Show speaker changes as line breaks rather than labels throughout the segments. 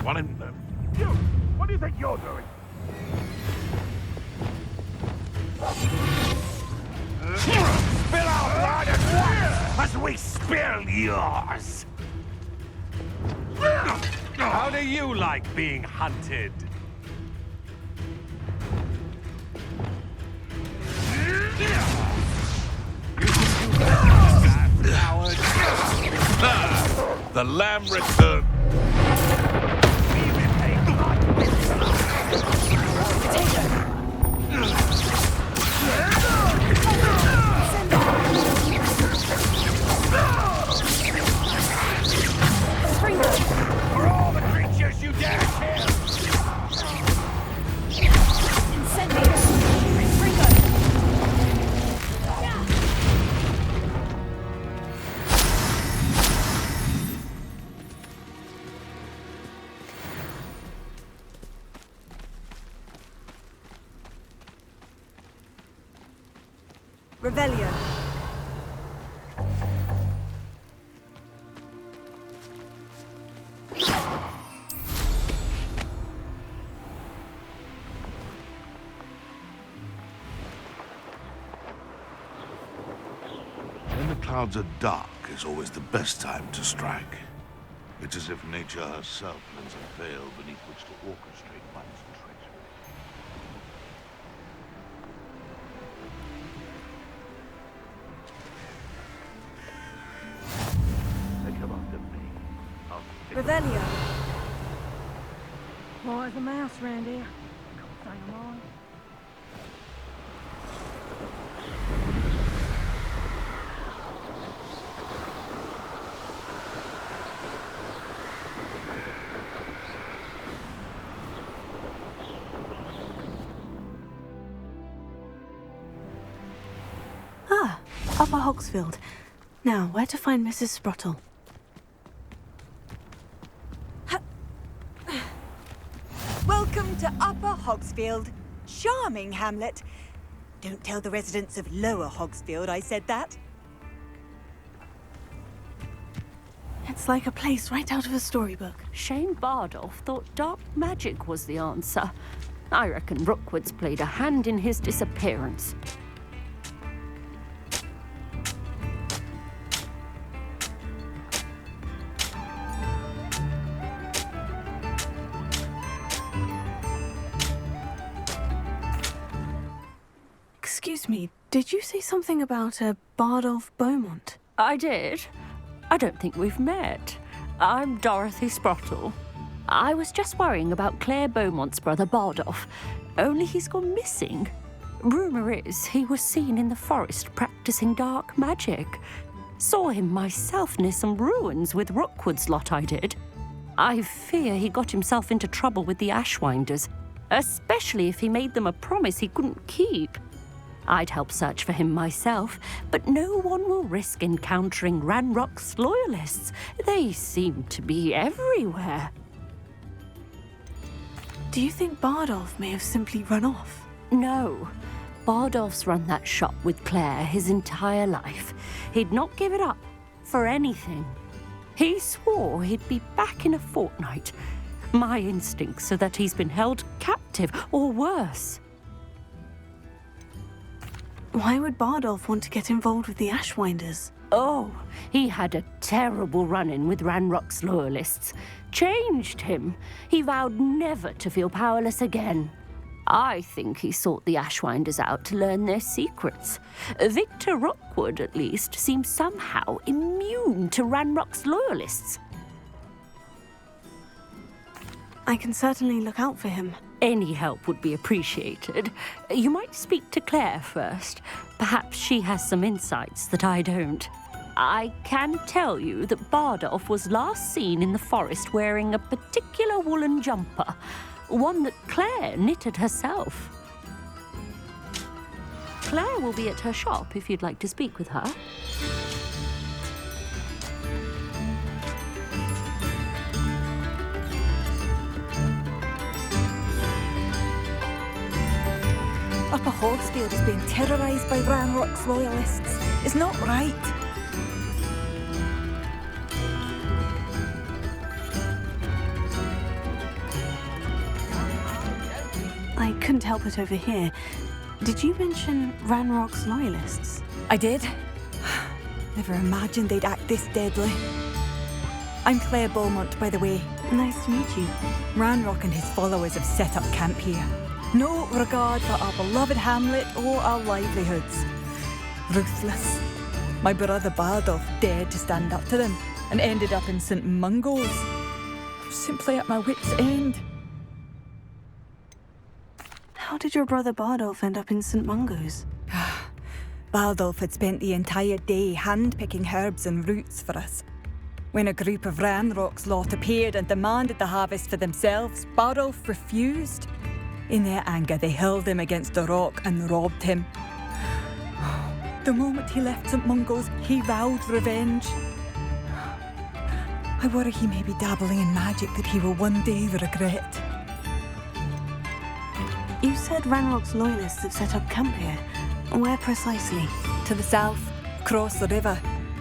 One in... You! What do you think you're doing? Spill our blood at once as we spill yours! How do you like being hunted? The lamb returned. For all the creatures you dare kill!
Revelio.
When the clouds are dark is always the best time to strike. It's as if nature herself lends a veil beneath which to orchestrate one's treachery. Come on to me. I'll stick
Revelio.
Boy, there's a mouse around here. Say no more.
Ah, Upper Hogsfield. Now, where to find Mrs. Sprottle?
Welcome to Upper Hogsfield. Charming hamlet. Don't tell the residents of Lower Hogsfield I said that.
It's like a place right out of a storybook.
Shane Bardolph thought dark magic was the answer. I reckon Rookwood's played a hand in his disappearance.
Excuse me, did you say something about a Bardolph Beaumont?
I did. I don't think we've met. I'm Dorothy Sprottle. I was just worrying about Claire Beaumont's brother Bardolph, only he's gone missing. Rumour is he was seen in the forest practicing dark magic. Saw him myself near some ruins with Rookwood's lot I did. I fear he got himself into trouble with the Ashwinders, especially if he made them a promise he couldn't keep. I'd help search for him myself, but no one will risk encountering Ranrock's loyalists. They seem to be everywhere.
Do you think Bardolph may have simply run off?
No. Bardolph's run that shop with Claire his entire life. He'd not give it up for anything. He swore he'd be back in a fortnight. My instincts are that he's been held captive, or worse.
Why would Bardolph want to get involved with the Ashwinders?
Oh, he had a terrible run-in with Ranrock's loyalists. Changed him. He vowed never to feel powerless again. I think he sought the Ashwinders out to learn their secrets. Victor Rookwood, at least, seems somehow immune to Ranrock's loyalists.
I can certainly look out for him.
Any help would be appreciated. You might speak to Claire first. Perhaps she has some insights that I don't. I can tell you that Bardolph was last seen in the forest wearing a particular woolen jumper, one that Claire knitted herself. Claire will be at her shop if you'd like to speak with her.
Upper Hogsfield is being terrorised by Ranrock's loyalists. It's not right.
I couldn't help it over here. Did you mention Ranrock's loyalists?
I did. Never imagined they'd act this deadly. I'm Claire Beaumont, by the way.
Nice to meet you.
Ranrock and his followers have set up camp here. No regard for our beloved hamlet or our livelihoods. Ruthless. My brother Bardolph dared to stand up to them and ended up in St. Mungo's. I'm simply at my wit's end.
How did your brother Bardolph end up in St. Mungo's?
Bardolph had spent the entire day hand-picking herbs and roots for us. When a group of Ranrock's lot appeared and demanded the harvest for themselves, Bardolph refused. In their anger, they hurled him against a rock and robbed him. The moment he left St. Mungo's, he vowed revenge. I worry he may be dabbling in magic that he will one day regret.
You said Ranrock's loyalists have set up camp here. Where precisely?
To the south, across the river.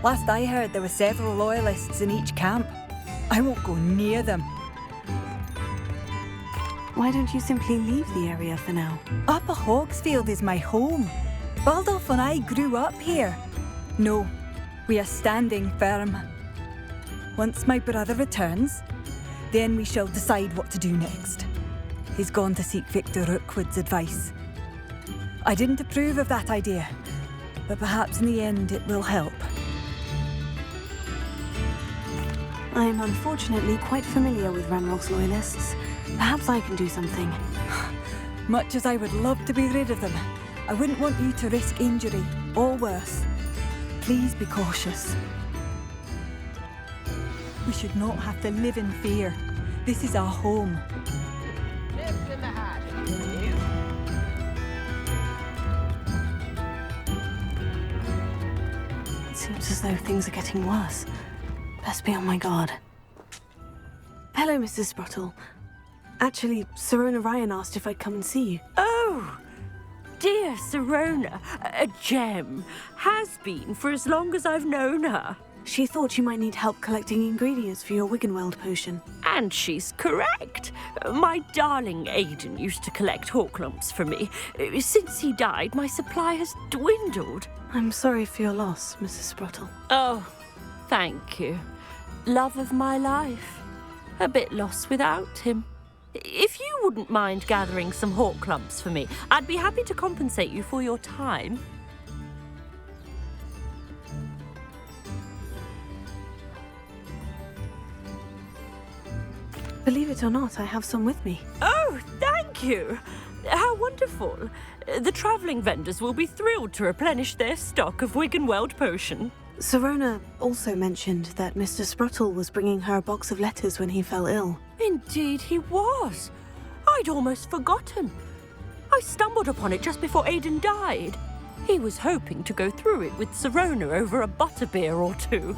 Last I heard, there were several loyalists in each camp. I won't go near them.
Why don't you simply leave the area for now?
Upper Hogsfield is my home. Bardolph and I grew up here. No, we are standing firm. Once my brother returns, then we shall decide what to do next. He's gone to seek Victor Rookwood's advice. I didn't approve of that idea, but perhaps in the end it will help.
I am unfortunately quite familiar with Ranrock's loyalists. Perhaps I can do something.
Much as I would love to be rid of them, I wouldn't want you to risk injury, or worse. Please be cautious. We should not have to live in fear. This is our home.
It seems as though things are getting worse. Best be on my guard. Hello, Mrs. Sprottle. Actually, Sirona Ryan asked if I'd come and see you.
Oh, dear Sirona, a gem. Has been for as long as I've known her.
She thought you might need help collecting ingredients for your Wiggenweld potion.
And she's correct. My darling Aidan used to collect hawk lumps for me. Since he died, my supply has dwindled.
I'm sorry for your loss, Mrs. Sprottle.
Oh, thank you. Love of my life. A bit lost without him. If you wouldn't mind gathering some hawk lumps for me, I'd be happy to compensate you for your time.
Believe it or not, I have some with me.
Oh, thank you. How wonderful. The travelling vendors will be thrilled to replenish their stock of Wiggenweld potion.
Sirona also mentioned that Mr. Sprottle was bringing her a box of letters when he fell ill.
Indeed he was. I'd almost forgotten. I stumbled upon it just before Aidan died. He was hoping to go through it with Sirona over a butterbeer or two.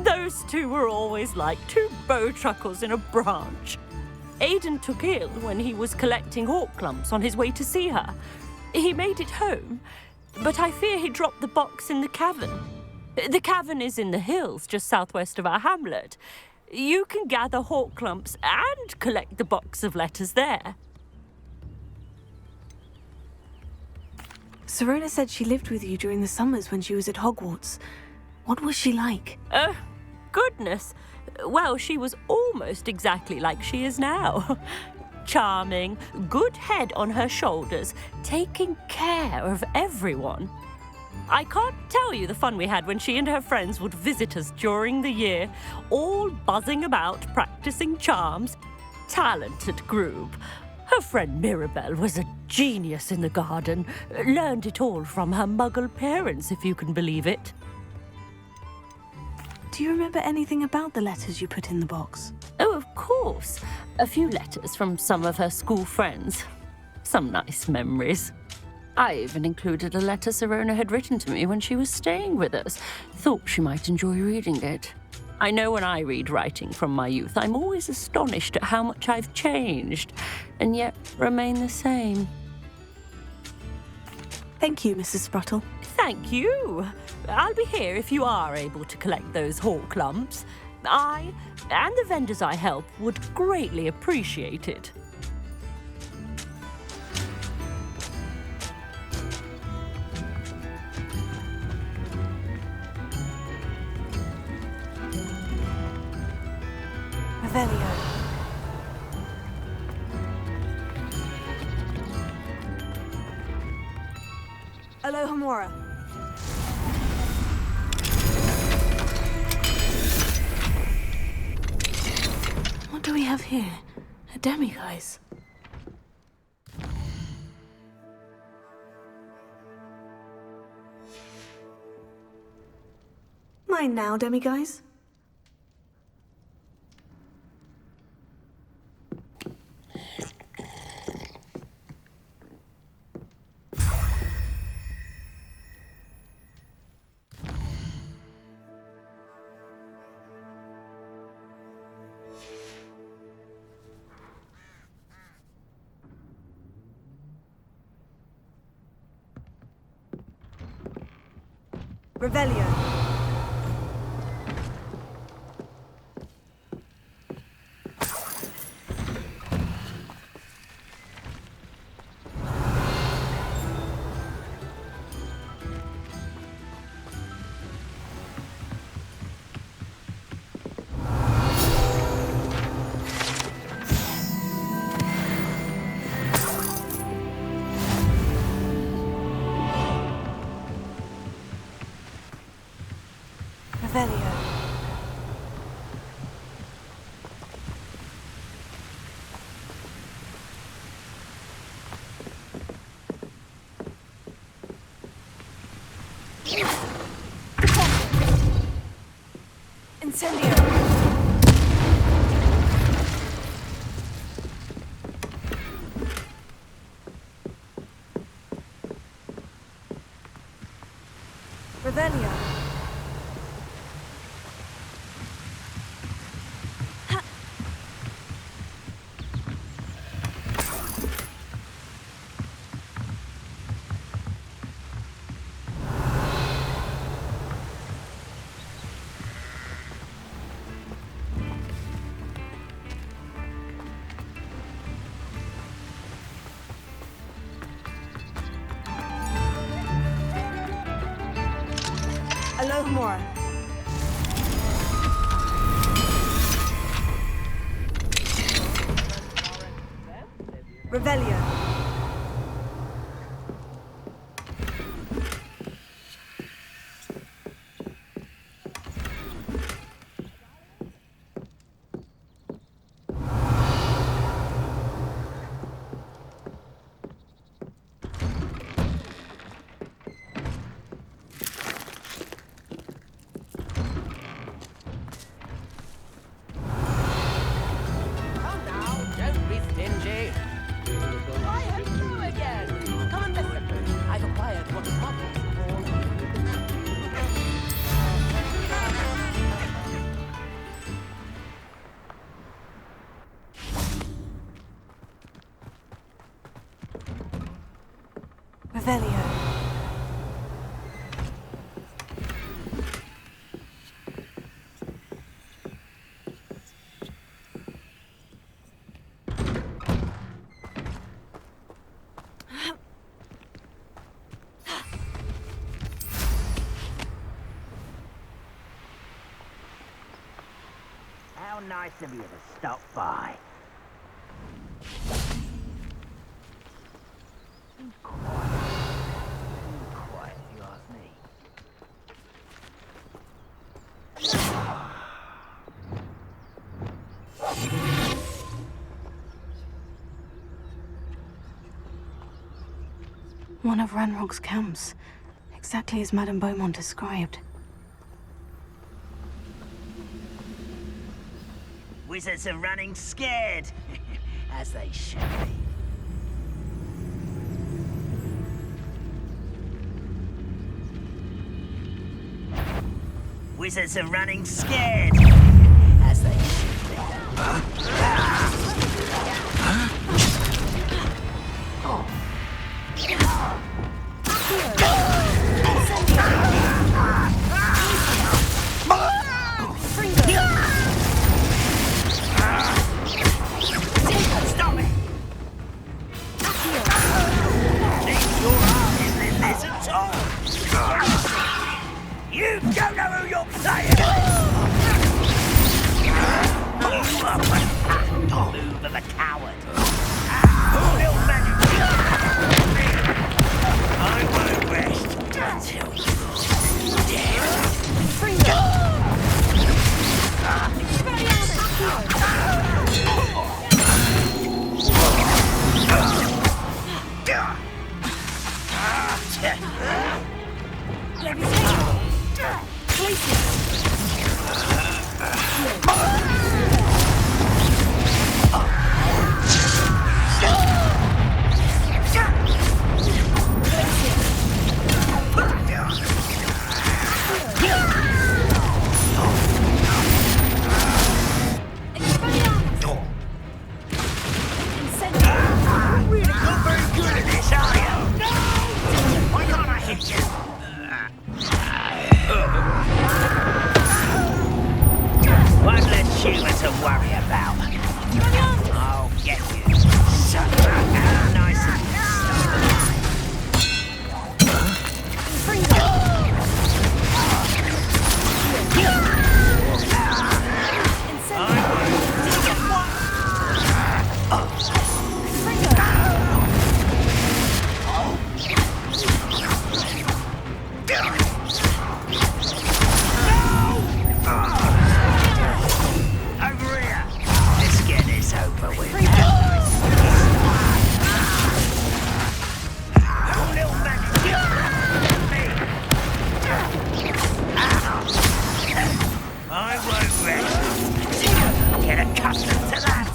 Those two were always like two bowtruckles in a branch. Aidan took ill when he was collecting hawk lumps on his way to see her. He made it home, but I fear he dropped the box in the cavern. The cavern is in the hills just southwest of our hamlet. You can gather hawk lumps and collect the box of letters there.
Sirona said she lived with you during the summers when she was at Hogwarts. What was she like?
Goodness. Well, she was almost exactly like she is now. Charming, good head on her shoulders, taking care of everyone. I can't tell you the fun we had when she and her friends would visit us during the year, all buzzing about, practicing charms. Talented group. Her friend Mirabelle was a genius in the garden. Learned it all from her muggle parents, if you can believe it.
Do you remember anything about the letters you put in the box?
Oh, of course. A few letters from some of her school friends. Some nice memories. I even included a letter Sirona had written to me when she was staying with us. Thought she might enjoy reading it. I know when I read writing from my youth, I'm always astonished at how much I've changed, and yet remain the same.
Thank you, Mrs. Sprottle.
Thank you. I'll be here if you are able to collect those hawk lumps. I, and the vendors I help, would greatly appreciate it.
Revelio. Alohomora. What do we have here? A demiguise. Mine now, demiguise. Revelio. Revelio. Incendio. Revelio. Alohomora. Revelio. Revelio.
How nice of you to stop by. Quiet, if you ask me.
One of Ranrock's camps, exactly as Madame Beaumont described.
Wizards are running scared, as they should be. Wizards are running scared, as they should be. Stop it! Think your arm is in this at all? You don't know who you're playing! worry about. I'll get you. Shut up. Nice and over here. Let's get this over with. Little maggot. I won't rest. Get accustomed to that.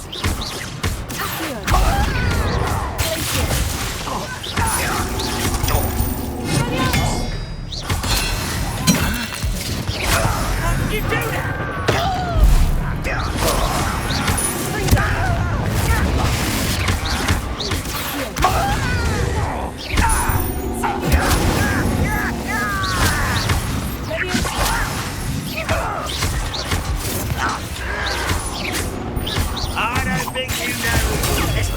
You do that! I don't think you know this.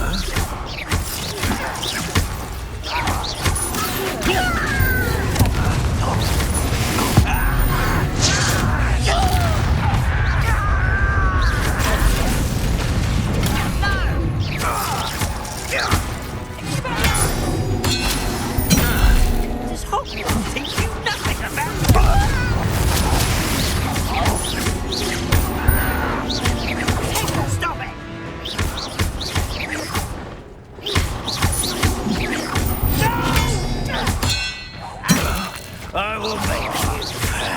Does Hogwarts teach you nothing about Stop it! No! I will make you pay.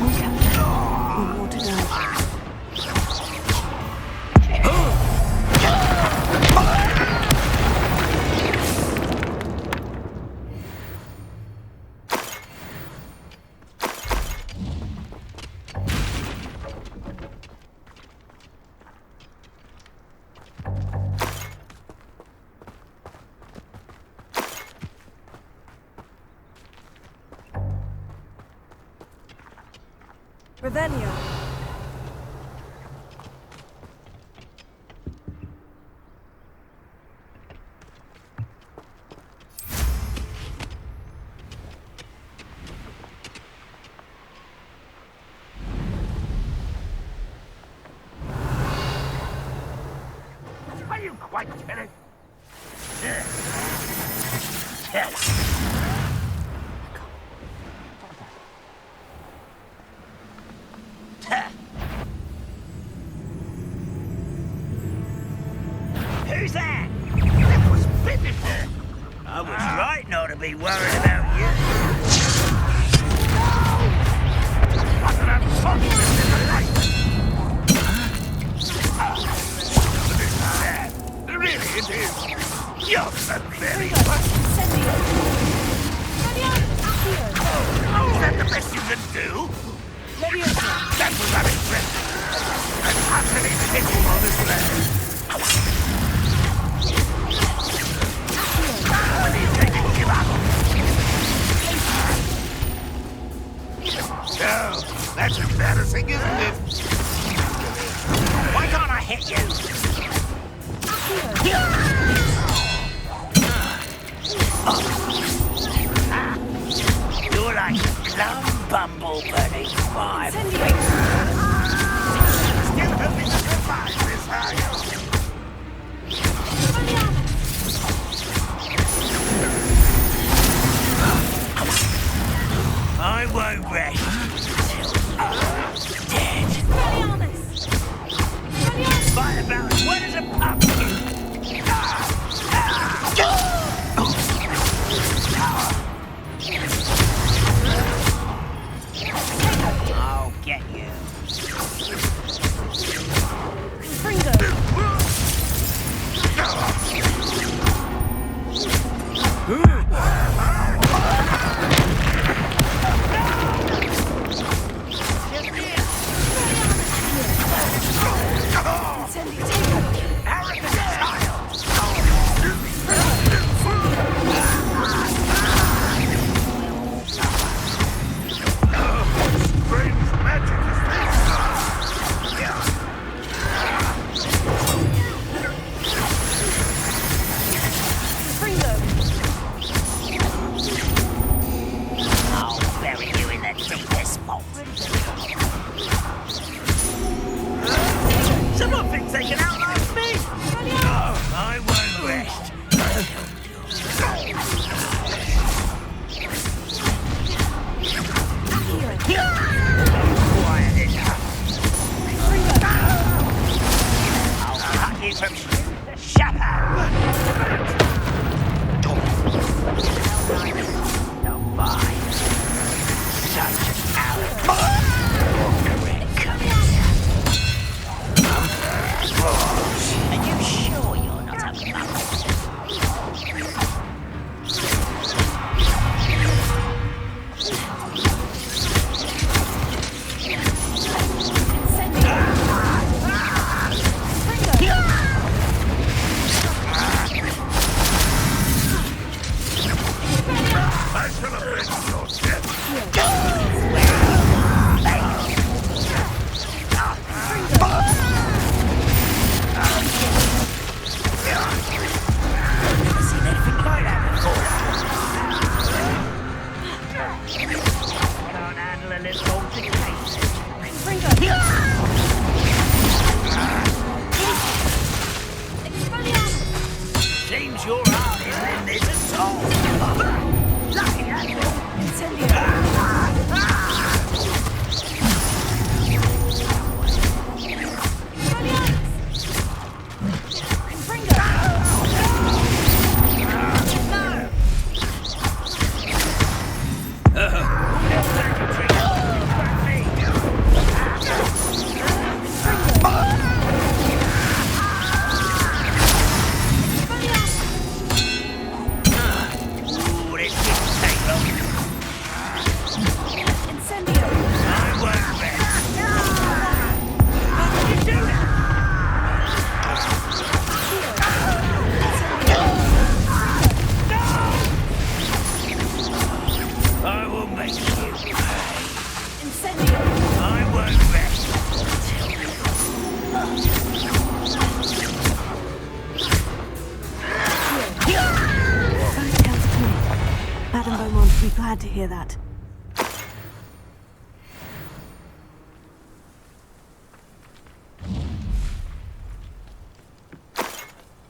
We want to go.
Revelio.
Are you quite finished? Yes. Who's that? It was pitiful. I was right not to be worried about you. What an unfortunate little life. Really, it is. You're so very Is that the best you can do? That was unimpressive. And utterly pitiful on this land. When do you think you'll give up? Oh, that's embarrassing, isn't it? Why can't I hit you? You're like a lone bumble burning fire. Still hoping to survive this, are you? I won't rest till dead. By the balance, what is a pumpkin? I'll get you. Arrogant child! I shall avenge your death.
Never seen anything like that before. Can't handle a little altercation. Seems your heart isn't in this at all. Lucky I will make you pay. I won't rest
Both counts to me. Madame Beaumont will be glad to hear that.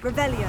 Revelio.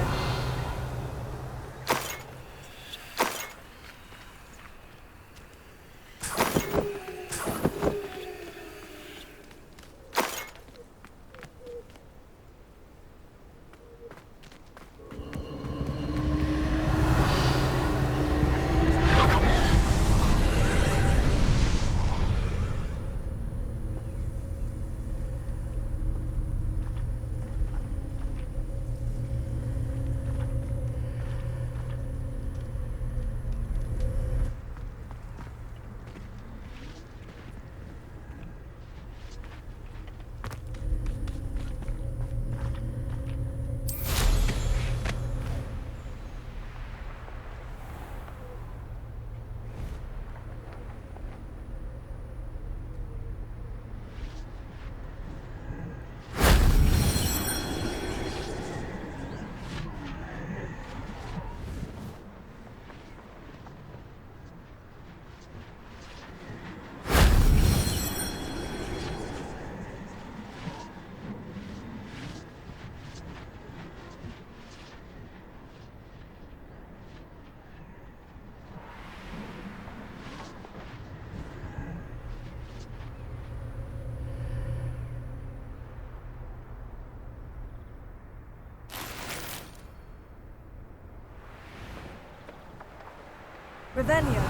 Revelio.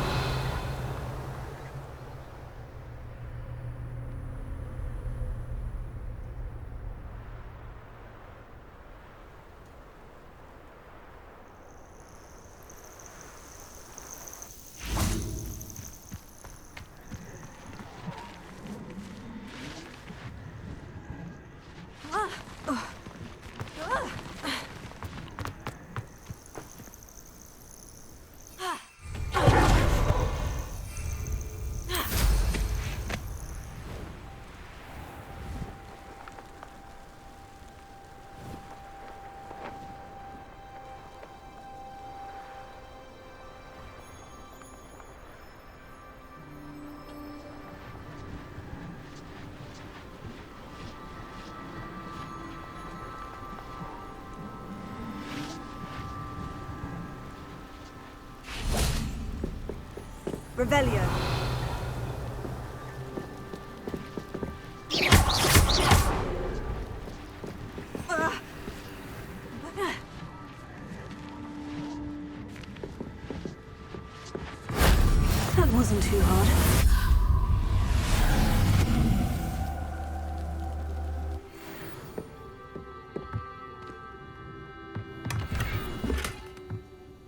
Revelio.
That wasn't too hard.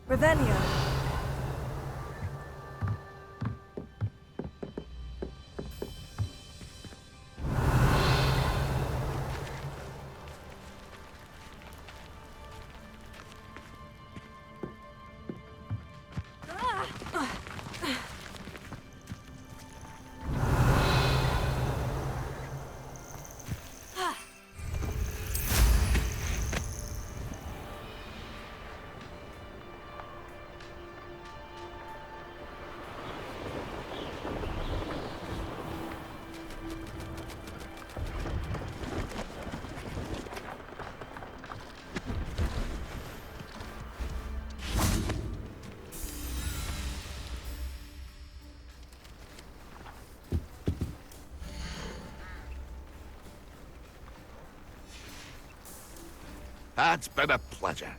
Revelio.
It's been a pleasure.